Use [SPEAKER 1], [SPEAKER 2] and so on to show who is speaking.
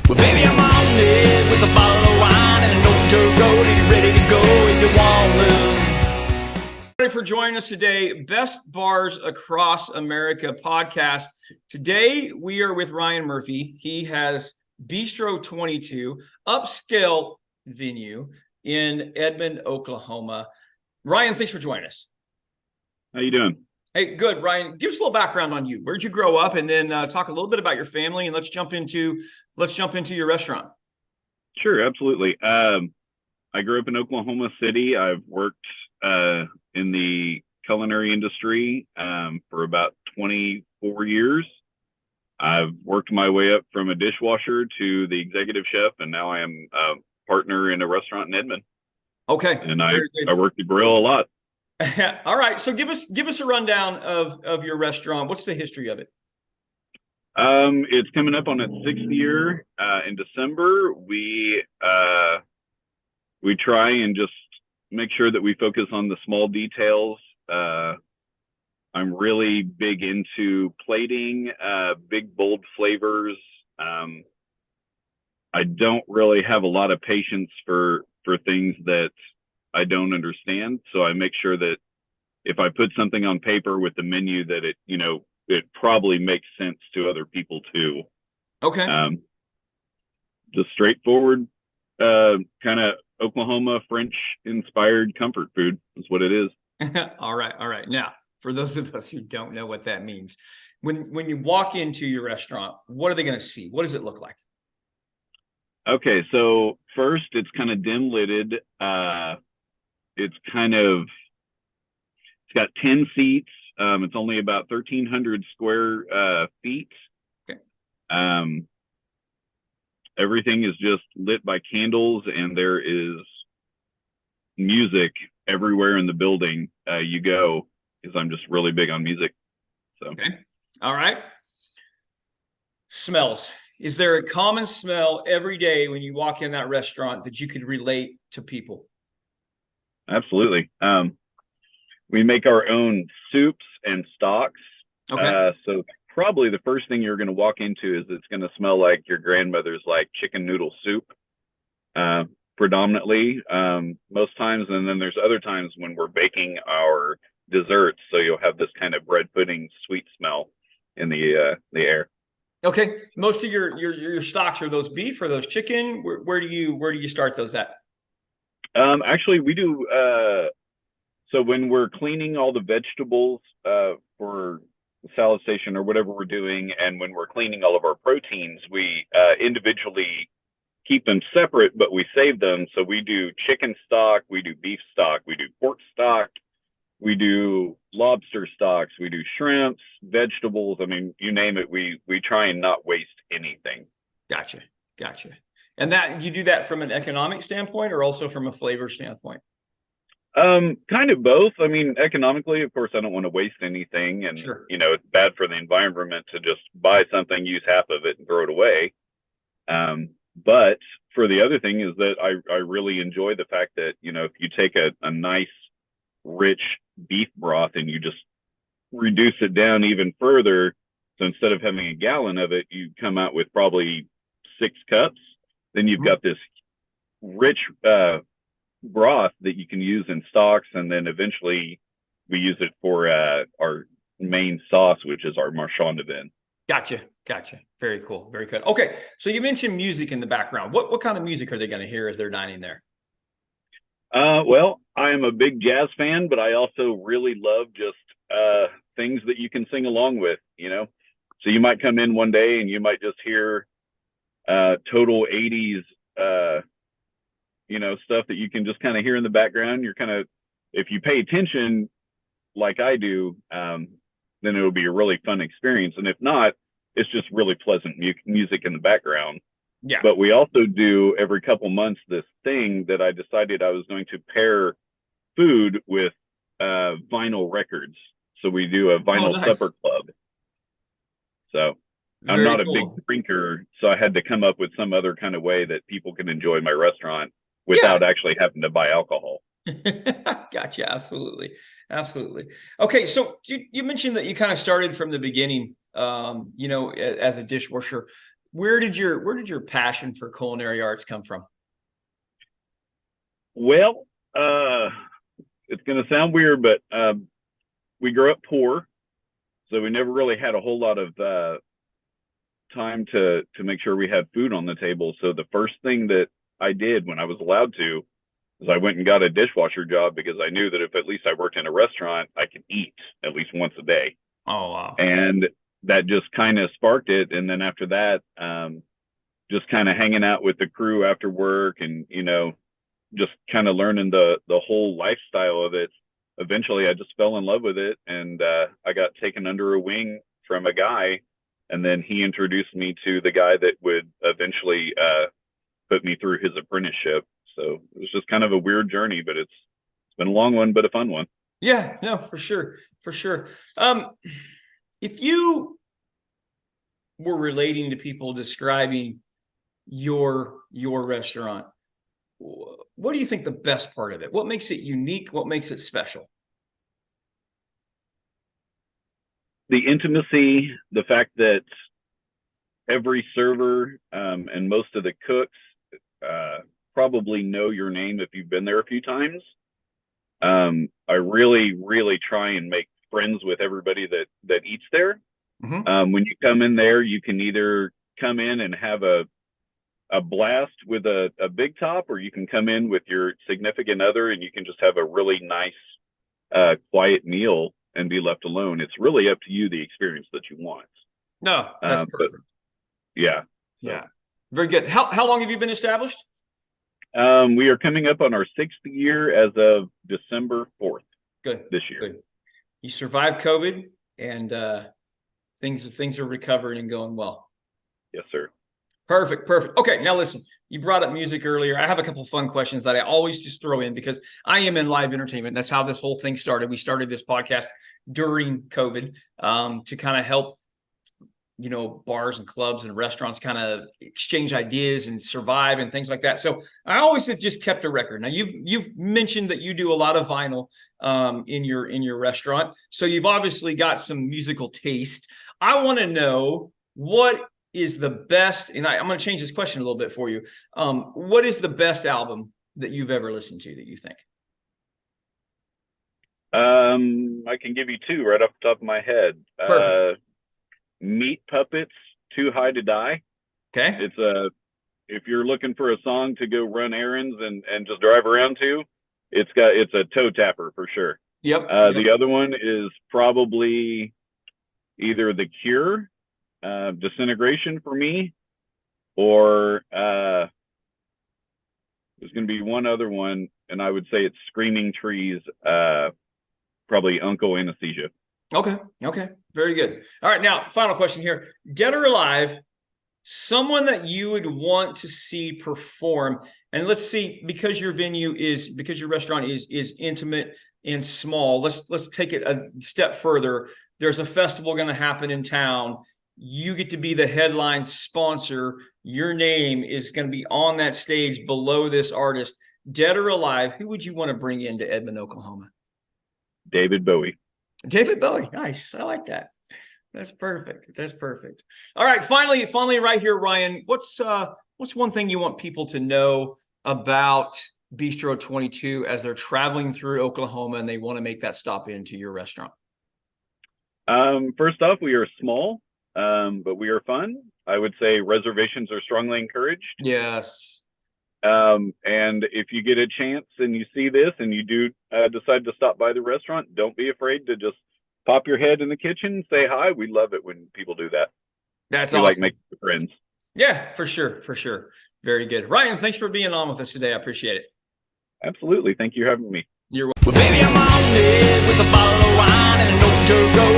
[SPEAKER 1] Well, baby, I'm on it with a bottle of wine and an old dirt road, and you're ready to go if you want to. Ready for joining us today, Best Bars Across America podcast. Today, we are with Ryan Murphy. He has Bistro 22, upscale venue in Edmond, Oklahoma. Ryan, thanks for joining us.
[SPEAKER 2] How you doing?
[SPEAKER 1] Hey, good. Ryan, give us a little background on you. Where'd you grow up? And then talk a little bit about your family, and let's jump into your restaurant.
[SPEAKER 2] Sure, absolutely. I grew up in Oklahoma City. I've worked in the culinary industry for about 24 years. I've worked my way up from a dishwasher to the executive chef, and now I am a partner in a restaurant in Edmond.
[SPEAKER 1] Okay.
[SPEAKER 2] And I work the grill a lot.
[SPEAKER 1] All right. So give us a rundown of your restaurant. What's the history of it?
[SPEAKER 2] It's coming up on its 6th year in December. We try and just make sure that we focus on the small details. I'm really big into plating, big, bold flavors. I don't really have a lot of patience for things that I don't understand. So I make sure that if I put something on paper with the menu, that it probably makes sense to other people too.
[SPEAKER 1] Okay.
[SPEAKER 2] Just straightforward, kind of Oklahoma French inspired comfort food is what it is.
[SPEAKER 1] All right. Now, for those of us who don't know what that means, when you walk into your restaurant, what are they going to see? What does it look like?
[SPEAKER 2] Okay, so first it's kind of dim lidded. It's got 10 seats. It's only about 1,300 square feet.
[SPEAKER 1] Okay.
[SPEAKER 2] Everything is just lit by candles, and there is music everywhere in the building you go, because I'm just really big on music. So.
[SPEAKER 1] Okay. All right. Smells. Is there a common smell every day when you walk in that restaurant that you could relate to people?
[SPEAKER 2] Absolutely. We make our own soups and stocks.
[SPEAKER 1] Okay.
[SPEAKER 2] So probably the first thing you're going to walk into is it's going to smell like your grandmother's chicken noodle soup, predominantly, most times. And then there's other times when we're baking our desserts. So you'll have this kind of bread pudding sweet smell in the air.
[SPEAKER 1] Okay. Most of your stocks, are those beef or those chicken? Where do you start those at?
[SPEAKER 2] Actually, we do. So when we're cleaning all the vegetables for the salad station or whatever we're doing, and when we're cleaning all of our proteins, we individually keep them separate, but we save them. So we do chicken stock, we do beef stock, we do pork stock, we do lobster stocks, we do shrimps, vegetables. I mean, you name it. We try and not waste anything.
[SPEAKER 1] Gotcha. And that you do that from an economic standpoint or also from a flavor standpoint?
[SPEAKER 2] Kind of both. I mean, economically, of course, I don't want to waste anything, and
[SPEAKER 1] Sure.
[SPEAKER 2] It's bad for the environment to just buy something, use half of it, and throw it away. But for the other thing is that I really enjoy the fact that if you take a nice, rich beef broth and you just reduce it down even further, so instead of having a gallon of it, you come out with probably 6 cups. Then you've got this rich broth that you can use in stocks, and then eventually we use it for our main sauce, which is our marchand de vin.
[SPEAKER 1] Gotcha. Very cool. Very good. Okay, so you mentioned music in the background. What kind of music are they going to hear as they're dining there?
[SPEAKER 2] Well, I am a big jazz fan, but I also really love just things that you can sing along with. So you might come in one day and you might just hear total 80s stuff that you can just kind of hear in the background. If you pay attention like I do, then it'll be a really fun experience. And if not, it's just really pleasant music in the background.
[SPEAKER 1] Yeah.
[SPEAKER 2] But we also do every couple months this thing that I decided I was going to pair food with vinyl records. So we do a vinyl supper club. So I'm not a big drinker, so I had to come up with some other kind of way that people can enjoy my restaurant without actually having to buy alcohol.
[SPEAKER 1] Gotcha. Absolutely. Okay. So you mentioned that you kind of started from the beginning, as a dishwasher. where did your passion for culinary arts come from?
[SPEAKER 2] Well, it's going to sound weird, but we grew up poor, so we never really had a whole lot of time to make sure we had food on the table. So the first thing that I did when I was allowed to is I went and got a dishwasher job, because I knew that if at least I worked in a restaurant, I could eat at least once a day.
[SPEAKER 1] Oh, wow.
[SPEAKER 2] And that just kind of sparked it. And then after that, just kind of hanging out with the crew after work, and, just kind of learning the whole lifestyle of it. Eventually I just fell in love with it, and I got taken under a wing from a guy, and then he introduced me to the guy that would eventually put me through his apprenticeship. So it was just kind of a weird journey, but it's been a long one, but a fun one.
[SPEAKER 1] Yeah, no, for sure. For sure. If you were relating to people, describing your restaurant, what do you think the best part of it? What makes it unique? What makes it special?
[SPEAKER 2] The intimacy, the fact that every server and most of the cooks probably know your name if you've been there a few times. I really, really try and make friends with everybody that eats there.
[SPEAKER 1] Mm-hmm.
[SPEAKER 2] When you come in there, you can either come in and have a blast with a big top, or you can come in with your significant other and you can just have a really nice, quiet meal and be left alone. It's really up to you, the experience that you want.
[SPEAKER 1] No, that's perfect.
[SPEAKER 2] Yeah.
[SPEAKER 1] Yeah. Very good. How long have you been established?
[SPEAKER 2] We are coming up on our 6th year as of December 4th.
[SPEAKER 1] Good.
[SPEAKER 2] This year.
[SPEAKER 1] Good. You survived COVID, and things are recovering and going well.
[SPEAKER 2] Yes, sir.
[SPEAKER 1] Perfect. Okay, now listen, you brought up music earlier. I have a couple of fun questions that I always just throw in, because I am in live entertainment. That's how this whole thing started. We started this podcast during COVID to kind of help, bars and clubs and restaurants kind of exchange ideas and survive and things like that. So I always have just kept a record. Now you've mentioned that you do a lot of vinyl in your restaurant. So you've obviously got some musical taste. I want to know, what is the best, and I'm going to change this question a little bit for you. What is the best album that you've ever listened to, that you think?
[SPEAKER 2] I can give you two right off the top of my head.
[SPEAKER 1] Perfect.
[SPEAKER 2] Meat Puppets, Too High to Die.
[SPEAKER 1] Okay.
[SPEAKER 2] If you're looking for a song to go run errands and just drive around to, it's a toe tapper for sure.
[SPEAKER 1] Yep.
[SPEAKER 2] The other one is probably either The Cure, Disintegration for me, or there's going to be one other one, and I would say it's Screaming Trees, probably Uncle Anesthesia.
[SPEAKER 1] Okay. Very good. All right. Now, final question here. Dead or alive, someone that you would want to see perform. And let's see, because your restaurant is intimate and small, let's take it a step further. There's a festival going to happen in town. You get to be the headline sponsor. Your name is going to be on that stage below this artist. Dead or alive, who would you want to bring into Edmond, Oklahoma?
[SPEAKER 2] David Bowie.
[SPEAKER 1] David Bowie. Nice. I like that. That's perfect. All right. Finally, right here, Ryan, what's one thing you want people to know about Bistro 22 as they're traveling through Oklahoma and they want to make that stop into your restaurant?
[SPEAKER 2] First off, we are small, but we are fun. I would say reservations are strongly encouraged.
[SPEAKER 1] Yes.
[SPEAKER 2] And if you get a chance and you see this and you do decide to stop by the restaurant, don't be afraid to just pop your head in the kitchen and say hi. We love it when people do that.
[SPEAKER 1] That's
[SPEAKER 2] we
[SPEAKER 1] awesome.
[SPEAKER 2] Like making friends.
[SPEAKER 1] Yeah, for sure. Very good. Ryan, thanks for being on with us today. I appreciate it.
[SPEAKER 2] Absolutely. Thank you for having me.
[SPEAKER 1] You're welcome.
[SPEAKER 3] Well, baby, I'm on it with a bottle of wine and an old dirt road.